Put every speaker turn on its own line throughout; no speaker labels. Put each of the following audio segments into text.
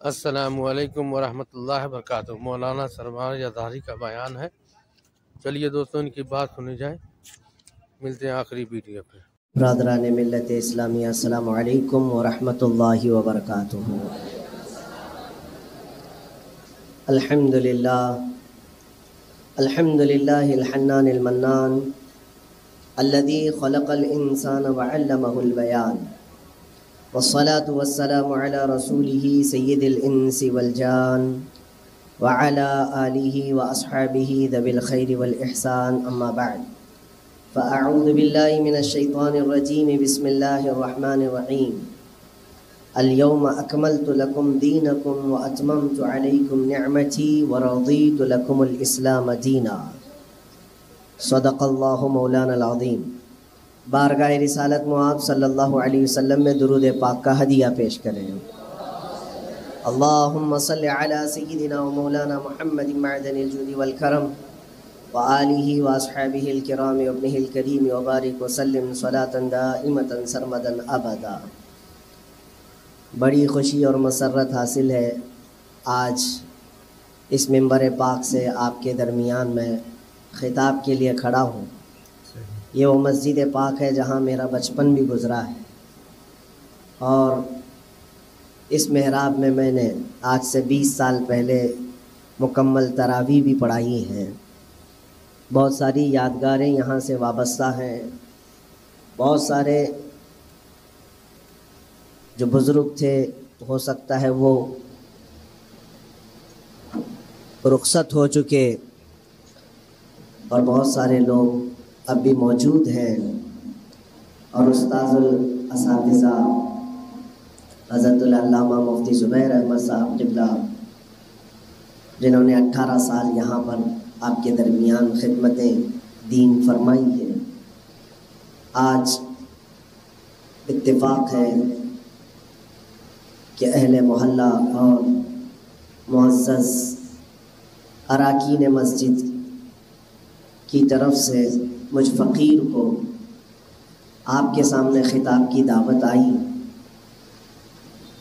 السلام علیکم ورحمۃ اللہ وبرکاتہ۔ مولانا سرمار یاداری کا بیان ہے۔ چلیے دوستوں ان کی بات سنی جائے۔ ملتے ہیں آخری ویڈیو پہ۔
برادران ملت اسلامیہ، السلام علیکم ورحمۃ اللہ وبرکاتہ۔ الحمدللہ الحنان المنان الذي خلق الانسان وعلمه البیان، والصلاة والسلام على رسوله سید الانس والجان وعلى آلہ واصحابہ ذوی الخیر والاحسان، اما بعد فاعوذ باللہ من الشیطان الرجیم، بسم اللہ الرحمن الرحیم۔ اليوم اکملت لکم دینکم واتممت علیکم نعمتی ورضیت لکم الاسلام دینا۔ صدق اللہ مولانا العظیم۔ بارگاہ رسالت معاب صلی اللہ علیہ وسلم میں درود پاک کا ہدیہ پیش کریں۔ اللہم صلی علی سیدنا و مولانا محمد معدن الجود والکرم وآلہ واصحابہ الکرام وابنہ الکریم وبارک وسلم صلاة دائمة سرمدا ابدا۔ بڑی خوشی اور مسرت حاصل ہے آج اس منبر پاک سے آپ کے درمیان میں خطاب کے لیے کھڑا ہوں۔ یہ وہ مسجد پاک ہے جہاں میرا بچپن بھی گزرا ہے، اور اس محراب میں نے آج سے 20 سال پہلے مکمل تراویح بھی پڑھائی ہیں۔ بہت ساری یادگاریں یہاں سے وابستہ ہیں۔ بہت سارے جو بزرگ تھے ہو سکتا ہے وہ رخصت ہو چکے، اور بہت سارے لوگ اب بھی موجود ہیں، اور استاذ الاساتذہ حضرت العلامہ مفتی زبیر احمد صاحب قبلہ، جنہوں نے 18 سال یہاں پر آپ کے درمیان خدمت دین فرمائی ہے۔ آج اتفاق ہے کہ اہل محلہ اور معزز اراکین مسجد کی طرف سے مجھ فقیر کو آپ کے سامنے خطاب کی دعوت آئی۔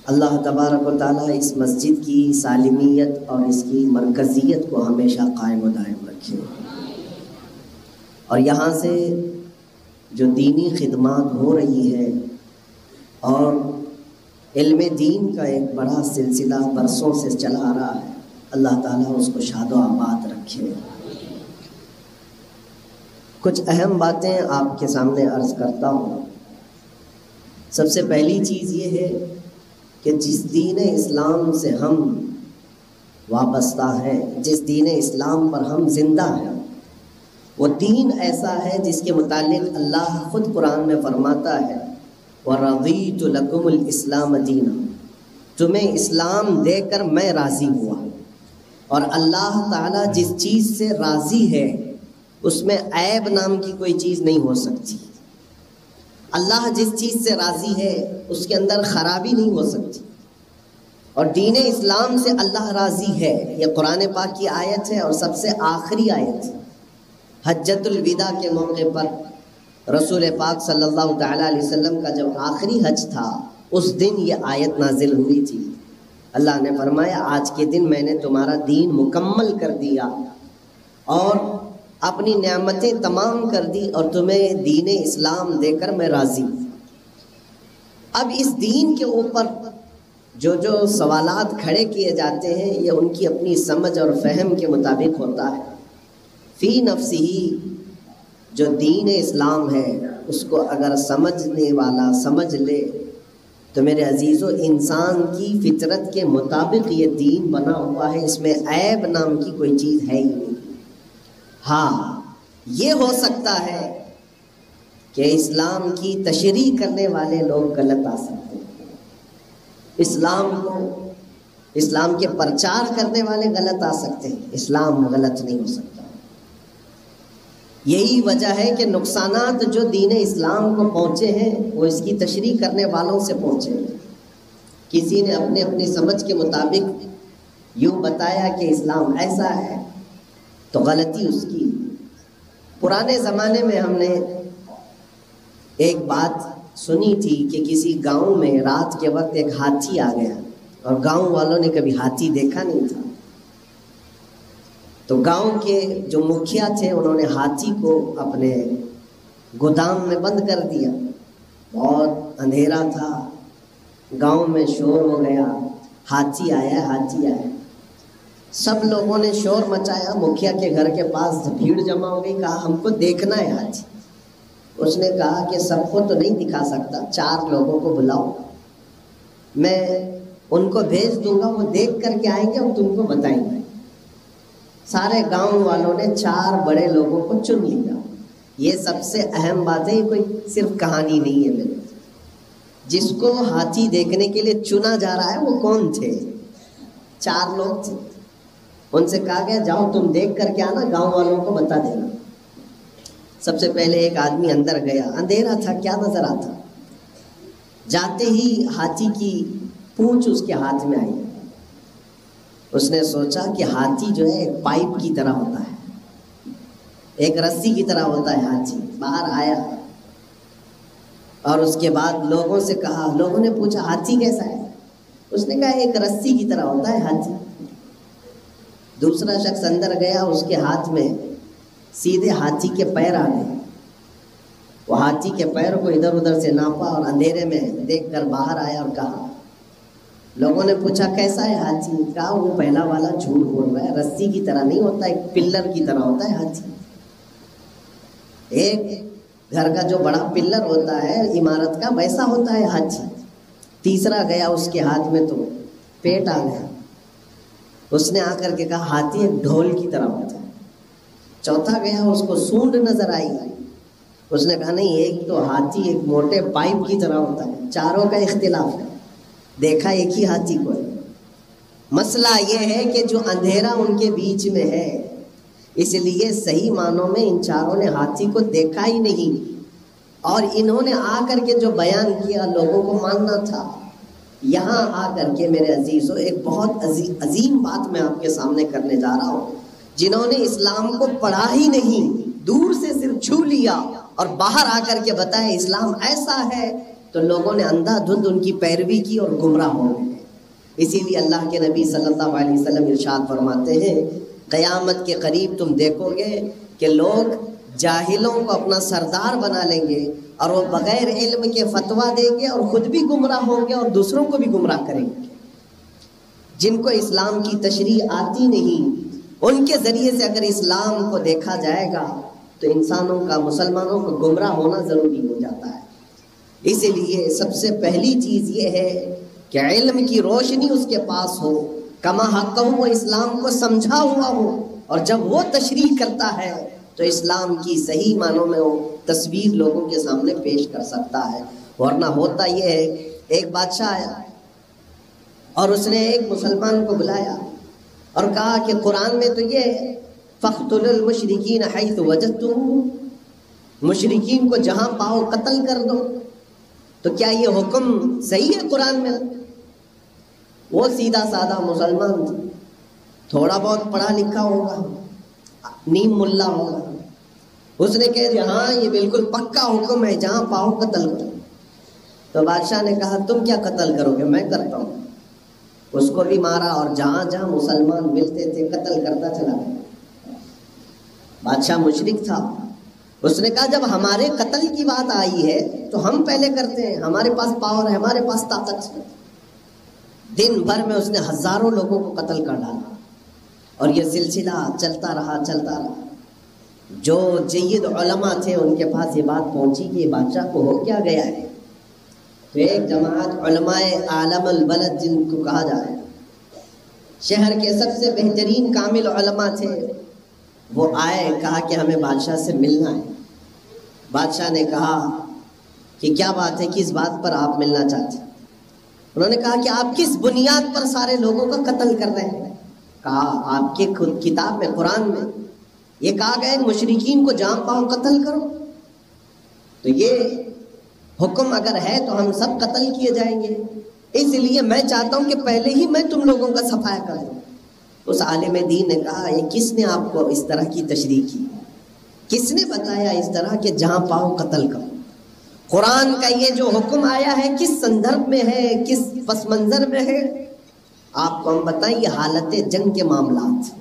اللہ تبارک و تعالیٰ اس مسجد کی سالمیت اور اس کی مرکزیت کو ہمیشہ قائم و دائم رکھے، اور یہاں سے جو دینی خدمات ہو رہی ہے اور علم دین کا ایک بڑا سلسلہ برسوں سے چلا آ رہا ہے، اللہ تعالیٰ اس کو شاد و آباد رکھے۔ کچھ اہم باتیں آپ کے سامنے عرض کرتا ہوں۔ سب سے پہلی چیز یہ ہے کہ جس دین اسلام سے ہم وابستہ ہیں، جس دین اسلام پر ہم زندہ ہیں، وہ دین ایسا ہے جس کے متعلق اللہ خود قرآن میں فرماتا ہے وَرَضِيتُ لَكُمُ الْإِسْلَامَ دِينًا، تمہیں اسلام دے کر میں راضی ہوا۔ اور اللہ تعالیٰ جس چیز سے راضی ہے اس میں عیب نام کی کوئی چیز نہیں ہو سکتی۔ اللہ جس چیز سے راضی ہے اس کے اندر خرابی نہیں ہو سکتی، اور دین اسلام سے اللہ راضی ہے۔ یہ قرآن پاک کی آیت ہے، اور سب سے آخری آیت حجۃ الوداع کے موقع پر رسول پاک صلی اللہ تعالیٰ علیہ وسلم کا جب آخری حج تھا، اس دن یہ آیت نازل ہوئی تھی۔ اللہ نے فرمایا آج کے دن میں نے تمہارا دین مکمل کر دیا اور اپنی نعمتیں تمام کر دی، اور تمہیں دین اسلام دے کر میں راضی ہوں۔ اب اس دین کے اوپر جو سوالات کھڑے کیے جاتے ہیں یہ ان کی اپنی سمجھ اور فہم کے مطابق ہوتا ہے۔ فی نفسی جو دین اسلام ہے اس کو اگر سمجھنے والا سمجھ لے تو میرے عزیزو انسان کی فطرت کے مطابق یہ دین بنا ہوا ہے، اس میں عیب نام کی کوئی چیز ہے ہی نہیں۔ ہاں یہ ہو سکتا ہے کہ اسلام کی تشریح کرنے والے لوگ غلط آ سکتے ہیں، اسلام کے پرچار کرنے والے غلط آ سکتے ہیں، اسلام غلط نہیں ہو سکتا۔ یہی وجہ ہے کہ نقصانات جو دین اسلام کو پہنچے ہیں وہ اس کی تشریح کرنے والوں سے پہنچے ہیں۔ کسی نے اپنی سمجھ کے مطابق یوں بتایا کہ اسلام ایسا ہے تو غلطی اس کی۔ پرانے زمانے میں ہم نے ایک بات سنی تھی کہ کسی گاؤں میں رات کے وقت ایک ہاتھی آ گیا اور گاؤں والوں نے کبھی ہاتھی دیکھا نہیں تھا. تو گاؤں کے جو مکھیا تھے انہوں نے ہاتھی کو اپنے گودام میں بند کر دیا. بہت اندھیرا تھا، گاؤں میں شور ہو گیا، ہاتھی آیا ہاتھی آیا. سب لوگوں نے شور مچایا. مکھیا کے گھر کے پاس بھیڑ جمع ہو گئی. کہا ہم کو دیکھنا ہے ہاتھی. اس نے کہا کہ سب کو تو نہیں دکھا سکتا، 4 لوگوں کو بلاؤ، میں ان کو بھیج دوں گا، وہ دیکھ کر کے آئیں گے اور تم کو بتائیں گے. سارے گاؤں والوں نے 4 بڑے لوگوں کو چن لیا. یہ سب سے اہم بات ہے، یہ کوئی صرف کہانی نہیں ہے میرے. جس کو ہاتھی دیکھنے کے لیے چنا جا رہا ہے وہ کون تھے؟ 4 لوگ تھے. ان سے کہا گیا جاؤ تم دیکھ کر کے آنا، گاؤں والوں کو بتا دینا. سب سے پہلے ایک آدمی اندر گیا. اندھیرا تھا، کیا نظر آتا؟ جاتے ہی ہاتھی کی پونچھ اس کے ہاتھ میں آئی. اس نے سوچا کہ ہاتھی جو ہے ایک پائپ کی طرح ہوتا ہے، ایک رسی کی طرح ہوتا ہے. ہاتھی باہر آیا اور اس کے بعد لوگوں سے کہا. لوگوں نے پوچھا ہاتھی کیسا ہے؟ اس نے کہا ایک رسی کی طرح ہوتا ہے ہاتھی. دوسرا شخص اندر گیا، اس کے ہاتھ میں سیدھے ہاتھی کے پیر آ گئے. وہ ہاتھی کے پیر کو ادھر ادھر سے ناپا اور اندھیرے میں دیکھ کر باہر آیا اور کہا. لوگوں نے پوچھا کیسا ہے ہاتھی؟ کہا وہ پہلا والا جھوٹ بول رہا ہے، رسی کی طرح نہیں ہوتا، ایک پلر کی طرح ہوتا ہے ہاتھی. ایک گھر کا جو بڑا پلر ہوتا ہے عمارت کا، ویسا ہوتا ہے ہاتھی. تیسرا گیا، اس کے ہاتھ میں تو پیٹ آ گیا. اس نے آ کر کے کہا ہاتھی ایک ڈھول کی طرح ہوتا ہے. چوتھا گیا، اس کو سونڈ نظر آئی. اس نے کہا نہیں، ایک تو ہاتھی ایک موٹے پائپ کی طرح ہوتا ہے. چاروں کا اختلاف ہے، دیکھا ایک ہی ہاتھی کو ہے. مسئلہ یہ ہے کہ جو اندھیرا ان کے بیچ میں ہے، اس لیے صحیح معنوں میں ان چاروں نے ہاتھی کو دیکھا ہی نہیں. اور انہوں نے آ کر کے جو بیان کیا لوگوں کو ماننا تھا. یہاں آ کر کے میرے عزیزو ایک بہت عظیم بات میں آپ کے سامنے کرنے جا رہا ہوں. جنہوں نے اسلام کو پڑھا ہی نہیں، دور سے صرف چھو لیا اور باہر آ کر کے بتایا اسلام ایسا ہے، تو لوگوں نے اندھا دھند ان کی پیروی کی اور گمراہ ہو گئے. اسی لیے اللہ کے نبی صلی اللہ علیہ وسلم ارشاد فرماتے ہیں قیامت کے قریب تم دیکھو گے کہ لوگ جاہلوں کو اپنا سردار بنا لیں گے اور وہ بغیر علم کے فتویٰ دیں گے اور خود بھی گمراہ ہوں گے اور دوسروں کو بھی گمراہ کریں گے. جن کو اسلام کی تشریح آتی نہیں، ان کے ذریعے سے اگر اسلام کو دیکھا جائے گا تو انسانوں کا، مسلمانوں کو گمراہ ہونا ضروری ہو جاتا ہے. اسی لیے سب سے پہلی چیز یہ ہے کہ علم کی روشنی اس کے پاس ہو، کما حق ہو، وہ اسلام کو سمجھا ہوا ہو. اور جب وہ تشریح کرتا ہے تو اسلام کی صحیح معنوں میں وہ تصویر لوگوں کے سامنے پیش کر سکتا ہے. ورنہ ہوتا یہ ہے، ایک بادشاہ آیا اور اس نے ایک مسلمان کو بلایا اور کہا کہ قرآن میں تو یہ ہے فَاقْتُلُوا الْمُشْرِكِينَ حَيْثُ وَجَدتُّمُوهُمْ، مشرکین کو جہاں پاؤ قتل کر دو. تو کیا یہ حکم صحیح ہے قرآن میں؟ وہ سیدھا سادہ مسلمان تھا، تھوڑا بہت پڑھا لکھا ہوگا، نیم ملا ہوگا. اس نے کہہ دیا ہاں یہ بالکل پکا حکم ہے، جہاں پاؤ قتل کرو. تو بادشاہ نے کہا تم کیا قتل کرو گے؟ میں کرتا ہوں. اس کو بھی مارا اور جہاں جہاں مسلمان ملتے تھے قتل کرتا چلا گیا. بادشاہ مشرک تھا. اس نے کہا جب ہمارے قتل کی بات آئی ہے تو ہم پہلے کرتے ہیں، ہمارے پاس پاور ہے، ہمارے پاس طاقت ہے. دن بھر میں اس نے ہزاروں لوگوں کو قتل کر ڈالا اور یہ سلسلہ چلتا رہا چلتا رہا. جو جید علماء تھے ان کے پاس یہ بات پہنچی کہ یہ بادشاہ کو ہو کیا گیا ہے. تو ایک جماعت علماء عالم البلد جن کو کہا جائے، شہر کے سب سے بہترین کامل علماء تھے، وہ آئے، کہا کہ ہمیں بادشاہ سے ملنا ہے. بادشاہ نے کہا کہ کیا بات ہے، کس بات پر آپ ملنا چاہتے ہیں؟ انہوں نے کہا کہ آپ کس بنیاد پر سارے لوگوں کا قتل کر رہے ہیں؟ کہا آپ کے خود کتاب میں، قرآن میں یہ کہا گیا مشرکین کو جہاں پاؤ قتل کرو. تو یہ حکم اگر ہے تو ہم سب قتل کیے جائیں گے. اس لیے میں چاہتا ہوں کہ پہلے ہی میں تم لوگوں کا صفایا کر دوں. اس عالم دین نے کہا یہ کس نے آپ کو اس طرح کی تشریح کی؟ کس نے بتایا اس طرح کہ جہاں پاؤ قتل کرو؟ قرآن کا یہ جو حکم آیا ہے کس سندرب میں ہے، کس پس منظر میں ہے؟ آپ کو ہم بتائیں یہ حالت جنگ کے معاملات،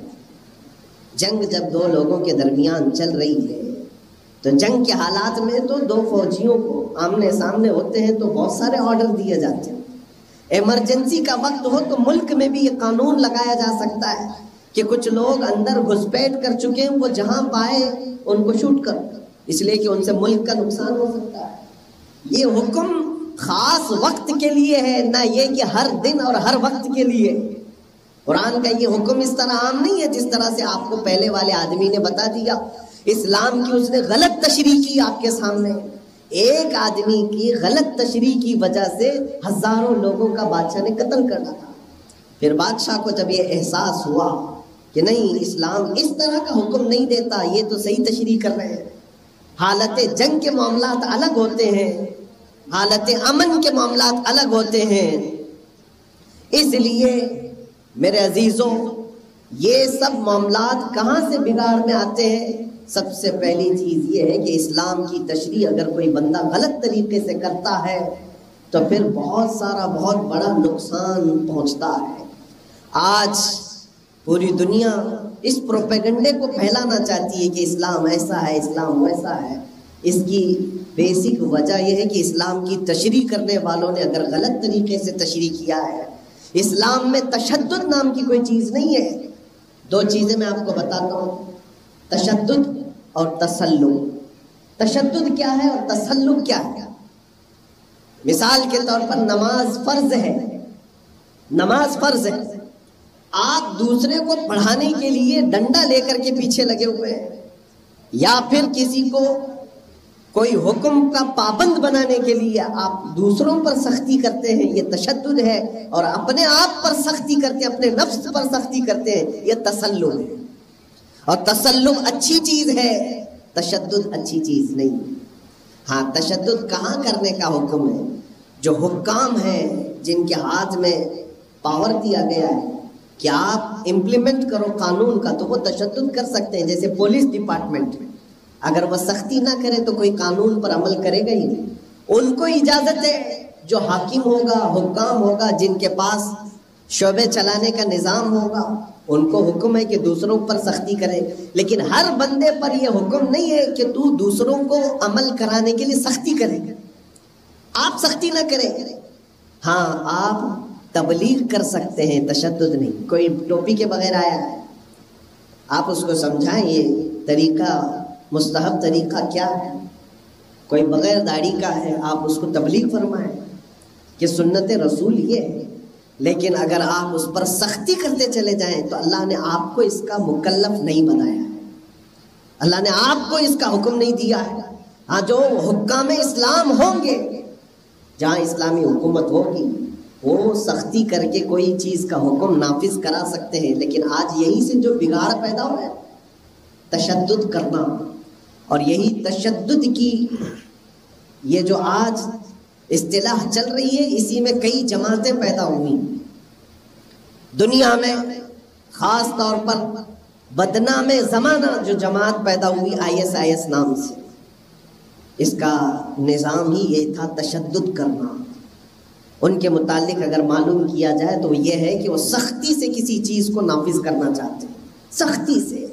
جنگ جب دو لوگوں کے درمیان چل رہی ہے تو جنگ کے حالات میں تو دو فوجیوں کو آمنے سامنے ہوتے ہیں تو بہت سارے آرڈر دیے جاتے ہیں. ایمرجنسی کا وقت ہو تو ملک میں بھی یہ قانون لگایا جا سکتا ہے کہ کچھ لوگ اندر گھسپیٹ کر چکے ہیں، وہ جہاں پائے ان کو شوٹ کر، اس لیے کہ ان سے ملک کا نقصان ہو سکتا ہے. یہ حکم خاص وقت کے لیے ہے، نہ یہ کہ ہر دن اور ہر وقت کے لیے. قرآن کا یہ حکم اس طرح عام نہیں ہے جس طرح سے آپ کو پہلے والے آدمی نے بتا دیا. اسلام کی اس نے غلط تشریح کی آپ کے سامنے. ایک آدمی کی غلط تشریح کی وجہ سے ہزاروں لوگوں کا بادشاہ نے قتل کر ڈالا. پھر بادشاہ کو جب یہ احساس ہوا کہ نہیں اسلام اس طرح کا حکم نہیں دیتا، یہ تو صحیح تشریح کر رہے ہیں. حالت جنگ کے معاملات الگ ہوتے ہیں، حالت امن کے معاملات الگ ہوتے ہیں. اس لیے میرے عزیزوں یہ سب معاملات کہاں سے بگاڑ میں آتے ہیں؟ سب سے پہلی چیز یہ ہے کہ اسلام کی تشریح اگر کوئی بندہ غلط طریقے سے کرتا ہے تو پھر بہت بڑا نقصان پہنچتا ہے. آج پوری دنیا اس پروپیگنڈے کو پھیلانا چاہتی ہے کہ اسلام ایسا ہے، اسلام ویسا ہے. اس کی بیسک وجہ یہ ہے کہ اسلام کی تشریح کرنے والوں نے اگر غلط طریقے سے تشریح کیا ہے. اسلام میں تشدد نام کی کوئی چیز نہیں ہے. دو چیزیں میں آپ کو بتاتا ہوں، تشدد اور تسلط. تشدد کیا ہے اور تسلط کیا ہے؟ مثال کے طور پر نماز فرض ہے، نماز فرض ہے، آپ دوسرے کو پڑھانے کے لیے ڈنڈا لے کر کے پیچھے لگے ہوئے ہیں، یا پھر کسی کو کوئی حکم کا پابند بنانے کے لیے آپ دوسروں پر سختی کرتے ہیں، یہ تشدد ہے. اور اپنے آپ پر سختی کرتے ہیں، اپنے نفس پر سختی کرتے ہیں، یہ تسلط ہے. اور تسلط اچھی چیز ہے، تشدد اچھی چیز نہیں. ہاں تشدد کہاں کرنے کا حکم ہے؟ جو حکام ہیں جن کے ہاتھ میں پاور دیا گیا ہے کہ آپ امپلیمنٹ کرو قانون کا، تو وہ تشدد کر سکتے ہیں. جیسے پولیس ڈپارٹمنٹ میں اگر وہ سختی نہ کرے تو کوئی قانون پر عمل کرے گا ہی نہیں. ان کو اجازت ہے، جو حاکم ہوگا، حکام ہوگا، جن کے پاس شعبے چلانے کا نظام ہوگا، ان کو حکم ہے کہ دوسروں پر سختی کرے. لیکن ہر بندے پر یہ حکم نہیں ہے کہ تو دوسروں کو عمل کرانے کے لیے سختی کرے. آپ سختی نہ کریں. ہاں آپ تبلیغ کر سکتے ہیں، تشدد نہیں. کوئی ٹوپی کے بغیر آیا ہے، آپ اس کو سمجھائیں یہ طریقہ مستحب طریقہ کیا ہے. کوئی بغیر داڑھی کا ہے، آپ اس کو تبلیغ فرمائیں کہ سنت رسول یہ ہے. لیکن اگر آپ اس پر سختی کرتے چلے جائیں تو اللہ نے آپ کو اس کا مکلف نہیں بنایا ہے، اللہ نے آپ کو اس کا حکم نہیں دیا ہے. ہاں جو حکام اسلام ہوں گے، جہاں اسلامی حکومت ہوگی، وہ سختی کر کے کوئی چیز کا حکم نافذ کرا سکتے ہیں. لیکن آج یہی سے جو بگاڑ پیدا ہوا ہے، تشدد کرنا. اور یہی تشدد کی یہ جو آج اصطلاح چل رہی ہے، اسی میں کئی جماعتیں پیدا ہوئی دنیا میں. خاص طور پر بدنام زمانہ جو جماعت پیدا ہوئی ISIS نام سے، اس کا نظام ہی یہ تھا تشدد کرنا. ان کے متعلق اگر معلوم کیا جائے تو یہ ہے کہ وہ سختی سے کسی چیز کو نافذ کرنا چاہتے ہیں، سختی سے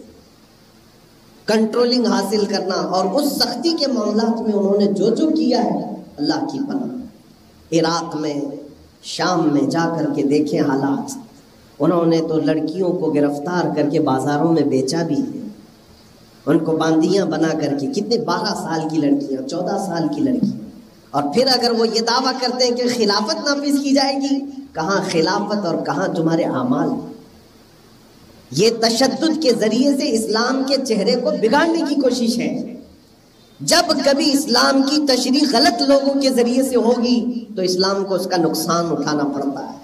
کنٹرولنگ حاصل کرنا. اور اس سختی کے معاملات میں انہوں نے جو کیا ہے، اللہ کی پناہ. عراق میں، شام میں جا کر کے دیکھیں حالات. انہوں نے تو لڑکیوں کو گرفتار کر کے بازاروں میں بیچا بھی ہے، ان کو باندیاں بنا کر کے. کتنے 12 سال کی لڑکیاں، 14 سال کی لڑکیاں. اور پھر اگر وہ یہ دعویٰ کرتے ہیں کہ خلافت نافذ کی جائے گی، کہاں خلافت اور کہاں تمہارے اعمال. یہ تشدد کے ذریعے سے اسلام کے چہرے کو بگاڑنے کی کوشش ہے. جب کبھی اسلام کی تشریح غلط لوگوں کے ذریعے سے ہوگی تو اسلام کو اس کا نقصان اٹھانا پڑتا ہے.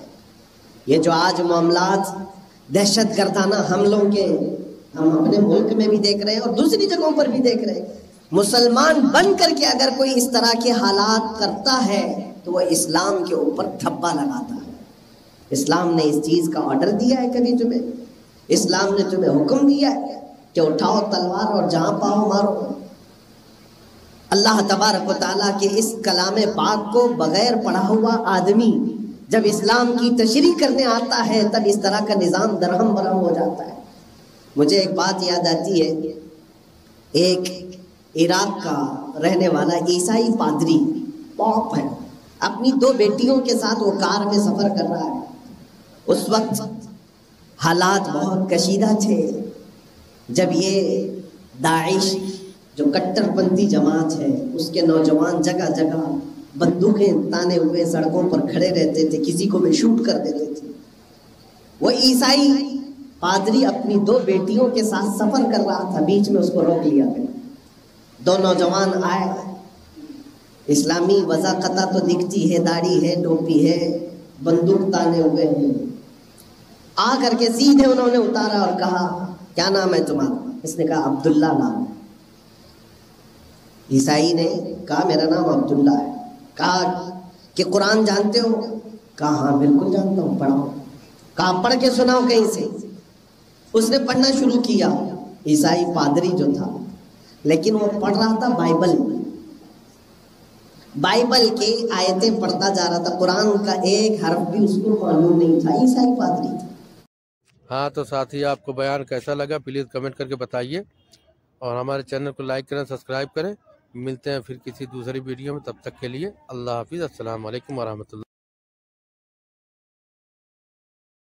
یہ جو آج معاملات دہشت گردانہ حملوں کے ہم اپنے ملک میں بھی دیکھ رہے ہیں اور دوسری جگہوں پر بھی دیکھ رہے ہیں. مسلمان بن کر کے اگر کوئی اس طرح کے حالات کرتا ہے تو وہ اسلام کے اوپر تھپا لگاتا ہے. اسلام نے اس چیز کا آرڈر دیا ہے کبھی تمہیں؟ اسلام نے تمہیں حکم دیا ہے کہ اٹھاؤ تلوار اور جہاں پاؤ مارو؟ اللہ تبارک و تعالیٰ کے اس کلام پاک کو بغیر پڑھا ہوا آدمی جب اسلام کی تشریح کرنے آتا ہے تب اس طرح کا نظام درہم برہم ہو جاتا ہے۔ مجھے ایک بات یاد آتی ہے، ایک عراق کا رہنے والا عیسائی پادری پوپ ہے، اپنی 2 بیٹیوں کے ساتھ وہ کار میں سفر کر رہا ہے۔ اس وقت حالات بہت کشیدہ تھے جب یہ داعش جو کٹر پنتھی جماعت ہے اس کے نوجوان جگہ جگہ بندوقیں تانے ہوئے سڑکوں پر کھڑے رہتے تھے، کسی کو بھی شوٹ کر دیتے تھے۔ وہ عیسائی پادری اپنی 2 بیٹیوں کے ساتھ سفر کر رہا تھا، بیچ میں اس کو روک لیا گیا۔ 2 نوجوان آئے، اسلامی وضاقتہ تو دکھتی ہے، داڑھی ہے، ٹوپی ہے، بندوق تانے ہوئے ہیں، آ کر کے سیدھے انہوں نے اتارا اور کہا کیا نام ہے تمہارا؟ اس نے کہا عبداللہ نام ہے۔ عیسائی نے کہا میرا نام عبداللہ ہے۔ کہا کہ قرآن جانتے ہو؟ کہا ہاں بالکل جانتا ہوں، پڑھاؤ۔ کہا پڑھ کے سناؤ کہیں سے۔ اس نے پڑھنا شروع کیا، عیسائی پادری جو تھا، لیکن وہ پڑھ رہا تھا بائبل کی آیتیں پڑھتا جا رہا تھا، قرآن کا ایک حرف بھی اس کو معلوم نہیں تھا، عیسائی پادری تھا۔
ہاں تو ساتھی آپ کو بیان کیسا لگا پلیز کمنٹ کر کے بتائیے، اور ہمارے چینل کو لائک کریں، سبسکرائب کریں۔ ملتے ہیں پھر کسی دوسری ویڈیو میں، تب تک کے لیے اللہ حافظ، السلام علیکم ورحمۃ اللہ۔